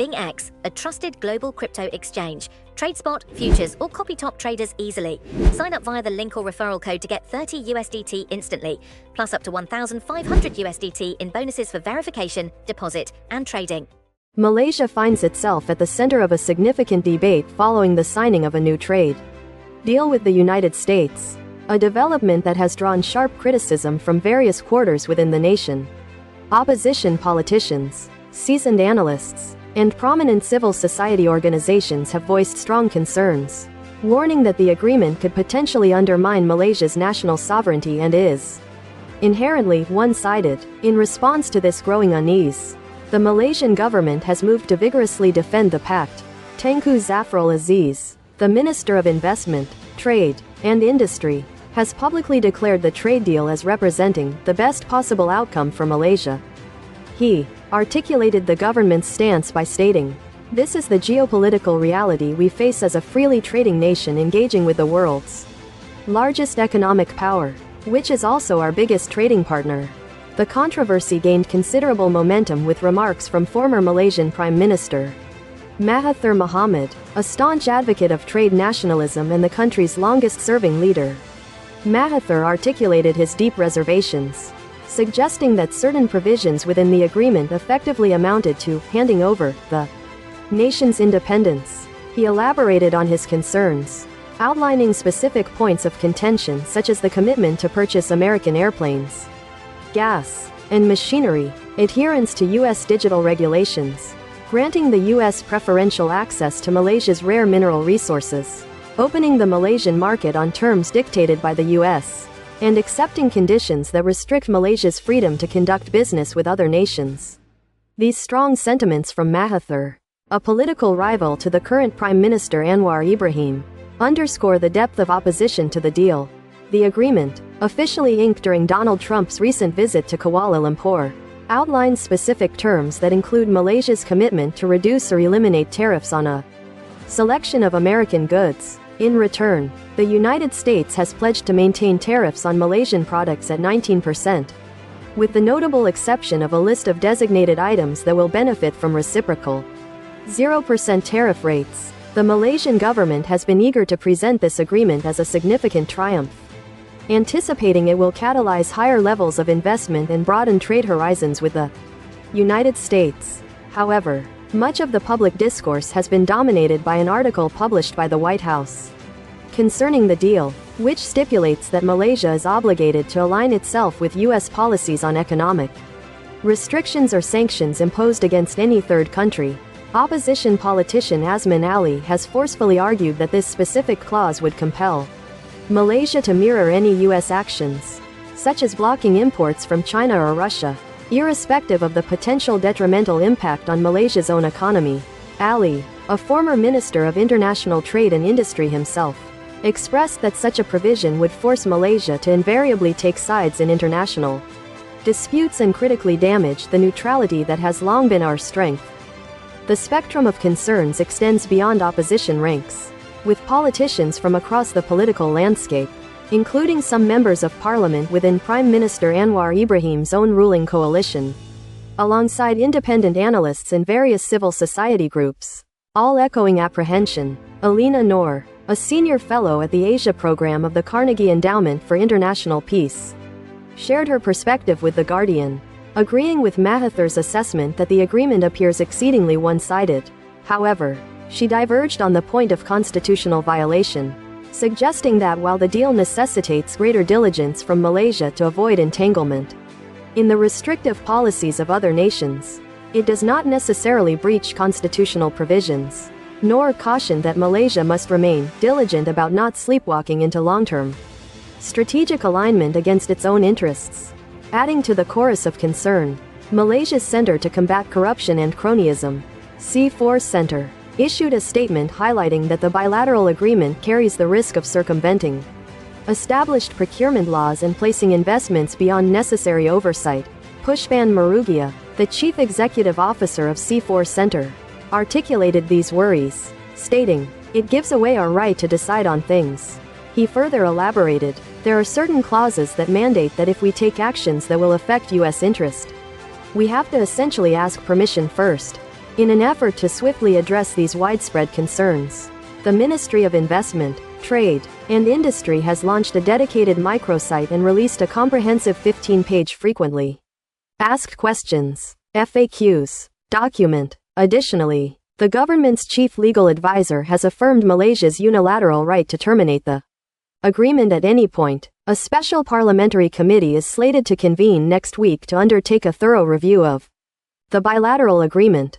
BingX, a trusted global crypto exchange. Trade spot, futures, or copy top traders easily. Sign up via the link or referral code to get 30 USDT instantly, plus up to 1,500 USDT in bonuses for verification, deposit, and trading. Malaysia finds itself at the center of a significant debate following the signing of a new trade deal with the United States, a development that has drawn sharp criticism from various quarters within the nation. Opposition politicians, seasoned analysts, and prominent civil society organizations have voiced strong concerns, warning that the agreement could potentially undermine Malaysia's national sovereignty and is inherently one-sided. In response to this growing unease, the Malaysian government has moved to vigorously defend the pact. Tengku Zafrul Aziz, the Minister of Investment, Trade, and Industry, has publicly declared the trade deal as representing the best possible outcome for Malaysia. He articulated the government's stance by stating, "This is the geopolitical reality we face as a freely trading nation engaging with the world's largest economic power, which is also our biggest trading partner." The controversy gained considerable momentum with remarks from former Malaysian Prime Minister Mahathir Mohamad, a staunch advocate of trade nationalism and the country's longest-serving leader. Mahathir articulated his deep reservations, suggesting that certain provisions within the agreement effectively amounted to handing over the nation's independence. He elaborated on his concerns, outlining specific points of contention such as the commitment to purchase American airplanes, gas, and machinery, adherence to U.S. digital regulations, granting the U.S. preferential access to Malaysia's rare mineral resources, opening the Malaysian market on terms dictated by the U.S., and accepting conditions that restrict Malaysia's freedom to conduct business with other nations. These strong sentiments from Mahathir, a political rival to the current Prime Minister Anwar Ibrahim, underscore the depth of opposition to the deal. The agreement, officially inked during Donald Trump's recent visit to Kuala Lumpur, outlines specific terms that include Malaysia's commitment to reduce or eliminate tariffs on a selection of American goods. In return, the United States has pledged to maintain tariffs on Malaysian products at 19%, with the notable exception of a list of designated items that will benefit from reciprocal 0% tariff rates. The Malaysian government has been eager to present this agreement as a significant triumph, anticipating it will catalyze higher levels of investment and broaden trade horizons with the United States. However, much of the public discourse has been dominated by an article published by the White House concerning the deal, which stipulates that Malaysia is obligated to align itself with U.S. policies on economic restrictions or sanctions imposed against any third country. Opposition politician Azman Ali has forcefully argued that this specific clause would compel Malaysia to mirror any U.S. actions, such as blocking imports from China or Russia, irrespective of the potential detrimental impact on Malaysia's own economy. Ali, a former Minister of International Trade and Industry himself, expressed that such a provision would force Malaysia to invariably take sides in international disputes and critically damage the neutrality that has long been our strength. The spectrum of concerns extends beyond opposition ranks, with politicians from across the political landscape, including some members of parliament within Prime Minister Anwar Ibrahim's own ruling coalition, alongside independent analysts and various civil society groups, all echoing apprehension. Alina Noor, a senior fellow at the Asia program of the Carnegie Endowment for International Peace, shared her perspective with The Guardian, agreeing with Mahathir's assessment that the agreement appears exceedingly one-sided. However, she diverged on the point of constitutional violation, suggesting that while the deal necessitates greater diligence from Malaysia to avoid entanglement in the restrictive policies of other nations, it does not necessarily breach constitutional provisions. Noor cautioned that Malaysia must remain diligent about not sleepwalking into long-term strategic alignment against its own interests. Adding to the chorus of concern, Malaysia's Centre to Combat Corruption and Cronyism, C4 Centre, issued a statement highlighting that the bilateral agreement carries the risk of circumventing established procurement laws and placing investments beyond necessary oversight. Pushpan Marugia, the chief executive officer of C4 Centre, articulated these worries, stating, "It gives away our right to decide on things." He further elaborated, "There are certain clauses that mandate that if we take actions that will affect U.S. interest, we have to essentially ask permission first. In an effort to swiftly address these widespread concerns, the Ministry of Investment, Trade, and Industry has launched a dedicated microsite and released a comprehensive 15-page frequently asked questions (FAQs) document. Additionally, the government's chief legal advisor has affirmed Malaysia's unilateral right to terminate the agreement at any point. A special parliamentary committee is slated to convene next week to undertake a thorough review of the bilateral agreement.